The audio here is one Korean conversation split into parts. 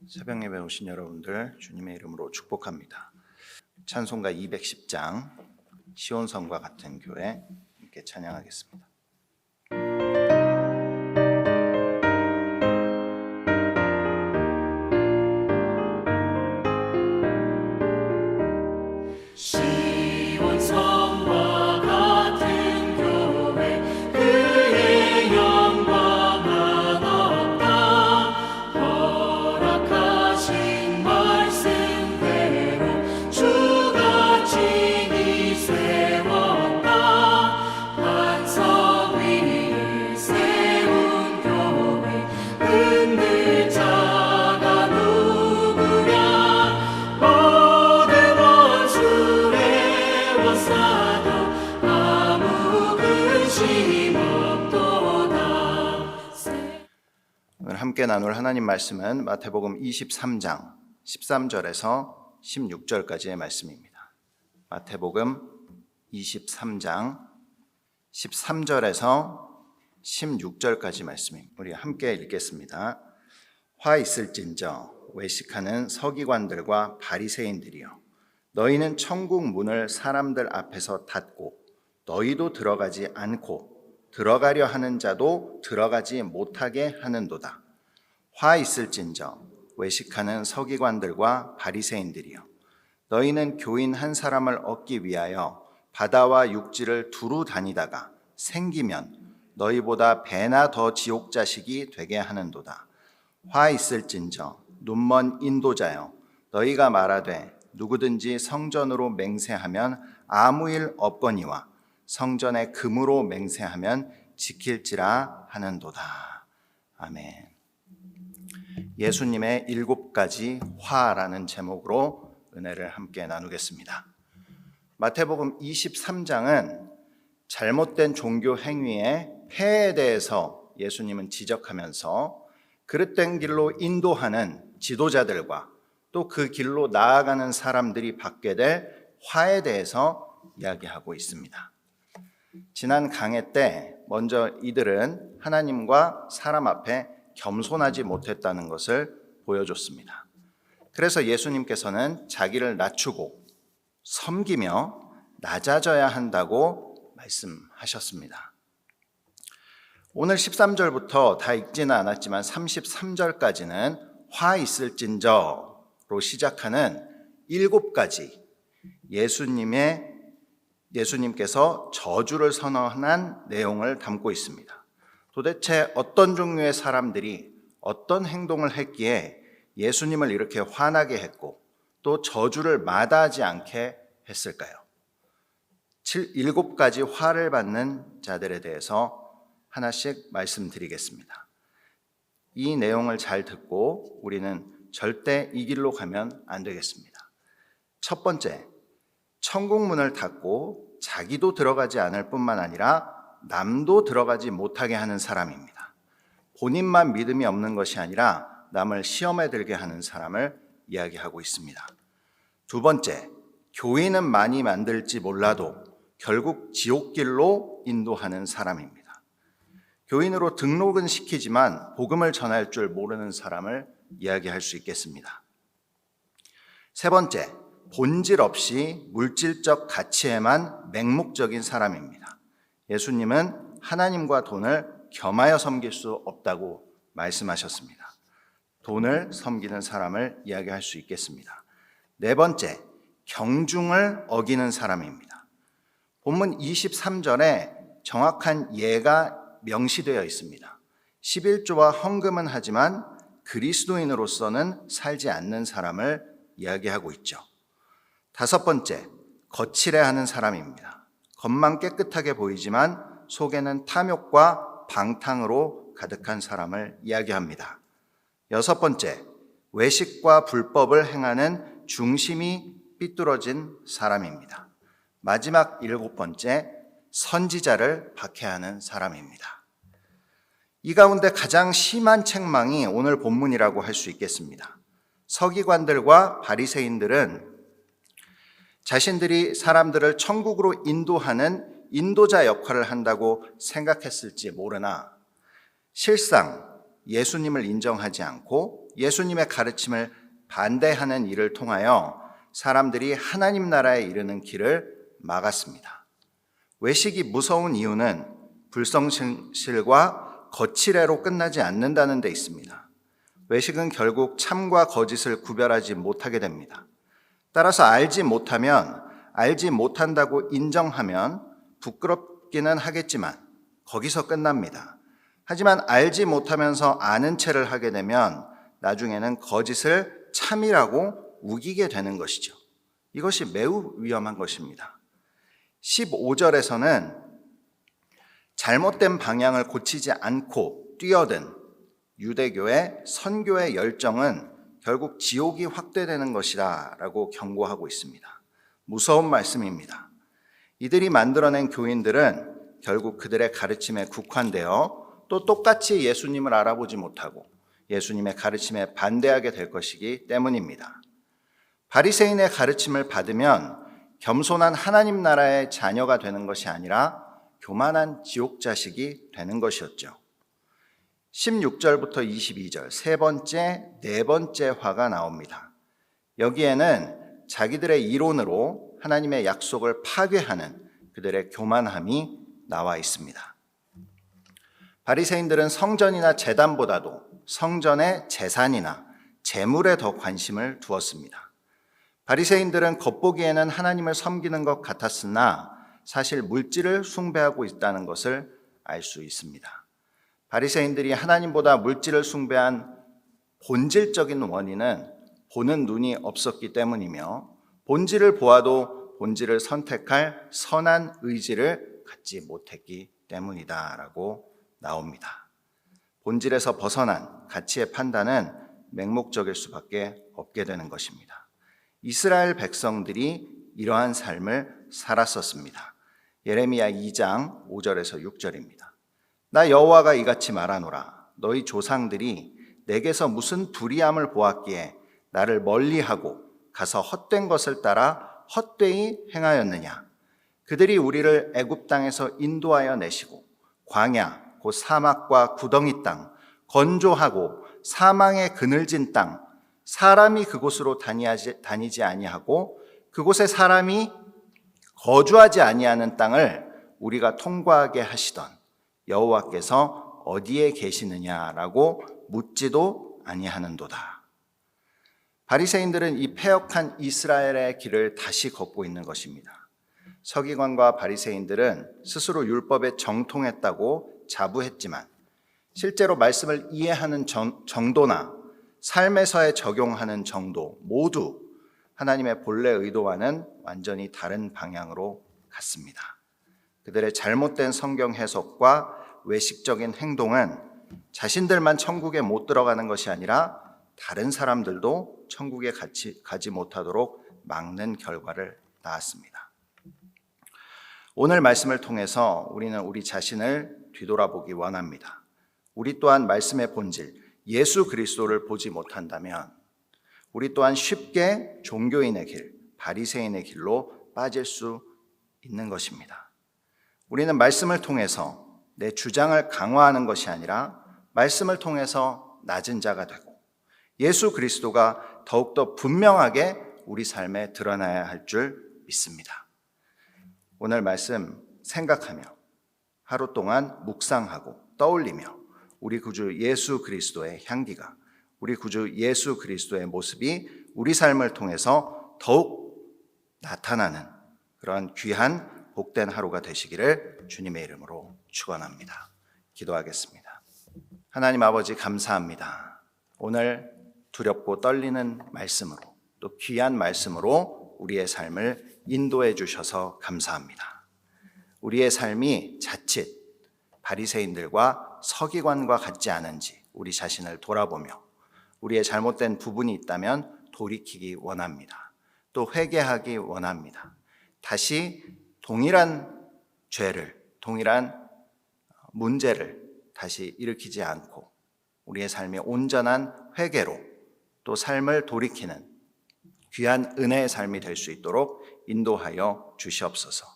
새벽 예배 오신 여러분들 주님의 이름으로 축복합니다. 찬송가 210장 시온성과 같은 교회 함께 찬양하겠습니다. 시온성과 같은 교회 그의 영광만 없다. 허락하신 말씀대로 주가 친히 세웠다. 반석 위를 세운 교회 흔들 자가 누구랴. 모든 원수를 에워싸도 아무 근심 없도다. 오늘 함께 나눌 하나님 말씀은 마태복음 23장 13절에서 16절까지의 말씀입니다. 마태복음 23장 13절에서 16절까지 말씀입니다. 우리 함께 읽겠습니다. 화 있을진저 외식하는 서기관들과 바리새인들이여, 너희는 천국 문을 사람들 앞에서 닫고 너희도 들어가지 않고 들어가려 하는 자도 들어가지 못하게 하는도다. 화 있을진저 외식하는 서기관들과 바리새인들이여, 너희는 교인 한 사람을 얻기 위하여 바다와 육지를 두루 다니다가 생기면 너희보다 배나 더 지옥 자식이 되게 하는도다. 화 있을진저 눈먼 인도자여, 너희가 말하되 누구든지 성전으로 맹세하면 아무 일 없거니와 성전에 금으로 맹세하면 지킬지라 하는도다. 아멘. 예수님의 7가지 화라는 제목으로 은혜를 함께 나누겠습니다. 마태복음 23장은 잘못된 종교 행위의 폐해에 대해서 예수님은 지적하면서 그릇된 길로 인도하는 지도자들과 또 그 길로 나아가는 사람들이 받게 될 화에 대해서 이야기하고 있습니다. 지난 강해 때 먼저 이들은 하나님과 사람 앞에 겸손하지 못했다는 것을 보여줬습니다. 그래서 예수님께서는 자기를 낮추고 섬기며 낮아져야 한다고 말씀하셨습니다. 오늘 13절부터 다 읽지는 않았지만 33절까지는 화 있을진저로 시작하는 7가지 예수님께서 저주를 선언한 내용을 담고 있습니다. 도대체 어떤 종류의 사람들이 어떤 행동을 했기에 예수님을 이렇게 화나게 했고 또 저주를 마다하지 않게 했을까요? 7가지 화를 받는 자들에 대해서 하나씩 말씀드리겠습니다. 이 내용을 잘 듣고 우리는 절대 이 길로 가면 안 되겠습니다. 첫 번째, 천국 문을 닫고 자기도 들어가지 않을 뿐만 아니라 남도 들어가지 못하게 하는 사람입니다. 본인만 믿음이 없는 것이 아니라 남을 시험에 들게 하는 사람을 이야기하고 있습니다. 두 번째, 교인은 많이 만들지 몰라도 결국 지옥길로 인도하는 사람입니다. 교인으로 등록은 시키지만 복음을 전할 줄 모르는 사람을 이야기할 수 있겠습니다. 세 번째, 본질 없이 물질적 가치에만 맹목적인 사람입니다. 예수님은 하나님과 돈을 겸하여 섬길 수 없다고 말씀하셨습니다. 돈을 섬기는 사람을 이야기할 수 있겠습니다. 네 번째, 경중을 어기는 사람입니다. 본문 23절에 정확한 예가 명시되어 있습니다. 11조와 헌금은 하지만 그리스도인으로서는 살지 않는 사람을 이야기하고 있죠. 다섯 번째, 거칠해하는 사람입니다. 겉만 깨끗하게 보이지만 속에는 탐욕과 방탕으로 가득한 사람을 이야기합니다. 여섯 번째, 외식과 불법을 행하는 중심이 삐뚤어진 사람입니다. 마지막 7번째, 선지자를 박해하는 사람입니다. 이 가운데 가장 심한 책망이 오늘 본문이라고 할 수 있겠습니다. 서기관들과 바리새인들은 자신들이 사람들을 천국으로 인도하는 인도자 역할을 한다고 생각했을지 모르나 실상 예수님을 인정하지 않고 예수님의 가르침을 반대하는 일을 통하여 사람들이 하나님 나라에 이르는 길을 막았습니다. 외식이 무서운 이유는 불성실과 거칠애로 끝나지 않는다는 데 있습니다. 외식은 결국 참과 거짓을 구별하지 못하게 됩니다. 따라서 알지 못하면 알지 못한다고 인정하면 부끄럽기는 하겠지만 거기서 끝납니다. 하지만 알지 못하면서 아는 체를 하게 되면 나중에는 거짓을 참이라고 우기게 되는 것이죠. 이것이 매우 위험한 것입니다. 15절에서는 잘못된 방향을 고치지 않고 뛰어든 유대교의 선교의 열정은 결국 지옥이 확대되는 것이다 라고 경고하고 있습니다. 무서운 말씀입니다. 이들이 만들어낸 교인들은 결국 그들의 가르침에 국한되어 또 똑같이 예수님을 알아보지 못하고 예수님의 가르침에 반대하게 될 것이기 때문입니다. 바리새인의 가르침을 받으면 겸손한 하나님 나라의 자녀가 되는 것이 아니라 교만한 지옥 자식이 되는 것이었죠. 16절부터 22절 세 번째, 네 번째 화가 나옵니다. 여기에는 자기들의 이론으로 하나님의 약속을 파괴하는 그들의 교만함이 나와 있습니다. 바리새인들은 성전이나 제단보다도 성전의 제산이나 재물에 더 관심을 두었습니다. 바리새인들은 겉보기에는 하나님을 섬기는 것 같았으나 사실 물질을 숭배하고 있다는 것을 알 수 있습니다. 바리새인들이 하나님보다 물질을 숭배한 본질적인 원인은 보는 눈이 없었기 때문이며 본질을 보아도 본질을 선택할 선한 의지를 갖지 못했기 때문이다라고 나옵니다. 본질에서 벗어난 가치의 판단은 맹목적일 수밖에 없게 되는 것입니다. 이스라엘 백성들이 이러한 삶을 살았었습니다. 예레미야 2장 5절에서 6절입니다. 나 여호와가 이같이 말하노라. 너희 조상들이 내게서 무슨 불의함을 보았기에 나를 멀리하고 가서 헛된 것을 따라 헛되이 행하였느냐. 그들이 우리를 애굽 땅에서 인도하여 내시고 광야 곧 사막과 구덩이 땅, 건조하고 사망의 그늘진 땅, 사람이 그곳으로 다니지 아니하고 그곳에 사람이 거주하지 아니하는 땅을 우리가 통과하게 하시던 여호와께서 어디에 계시느냐라고 묻지도 아니하는도다. 바리새인들은 이 패역한 이스라엘의 길을 다시 걷고 있는 것입니다. 서기관과 바리새인들은 스스로 율법에 정통했다고 자부했지만 실제로 말씀을 이해하는 정도나 삶에서의 적용하는 정도 모두 하나님의 본래 의도와는 완전히 다른 방향으로 갔습니다. 그들의 잘못된 성경 해석과 외식적인 행동은 자신들만 천국에 못 들어가는 것이 아니라 다른 사람들도 천국에 가지 못하도록 막는 결과를 낳았습니다. 오늘 말씀을 통해서 우리는 우리 자신을 뒤돌아보기 원합니다. 우리 또한 말씀의 본질, 예수 그리스도를 보지 못한다면 우리 또한 쉽게 종교인의 길, 바리새인의 길로 빠질 수 있는 것입니다. 우리는 말씀을 통해서 내 주장을 강화하는 것이 아니라 말씀을 통해서 낮은 자가 되고 예수 그리스도가 더욱더 분명하게 우리 삶에 드러나야 할 줄 믿습니다. 오늘 말씀 생각하며 하루 동안 묵상하고 떠올리며 우리 구주 예수 그리스도의 향기가, 우리 구주 예수 그리스도의 모습이 우리 삶을 통해서 더욱 나타나는 그런 귀한 복된 하루가 되시기를 주님의 이름으로 축원합니다. 기도하겠습니다. 하나님 아버지 감사합니다. 오늘 두렵고 떨리는 말씀으로 또 귀한 말씀으로 우리의 삶을 인도해 주셔서 감사합니다. 우리의 삶이 자칫 바리새인들과 서기관과 같지 않은지 우리 자신을 돌아보며 우리의 잘못된 부분이 있다면 돌이키기 원합니다. 또 회개하기 원합니다. 다시 동일한 죄를, 동일한 문제를 다시 일으키지 않고 우리의 삶이 온전한 회개로 또 삶을 돌이키는 귀한 은혜의 삶이 될 수 있도록 인도하여 주시옵소서.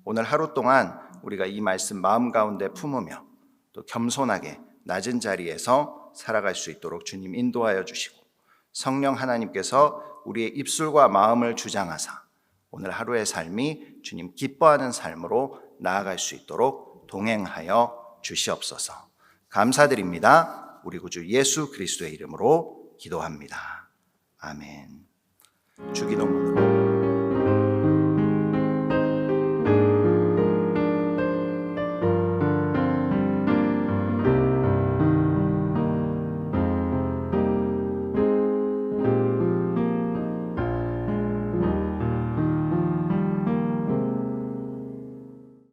오늘 하루 동안 우리가 이 말씀 마음 가운데 품으며 또 겸손하게 낮은 자리에서 살아갈 수 있도록 주님 인도하여 주시고, 성령 하나님께서 우리의 입술과 마음을 주장하사 오늘 하루의 삶이 주님 기뻐하는 삶으로 나아갈 수 있도록 동행하여 주시옵소서. 감사드립니다. 우리 구주 예수 그리스도의 이름으로 기도합니다. 아멘. 주기도문으로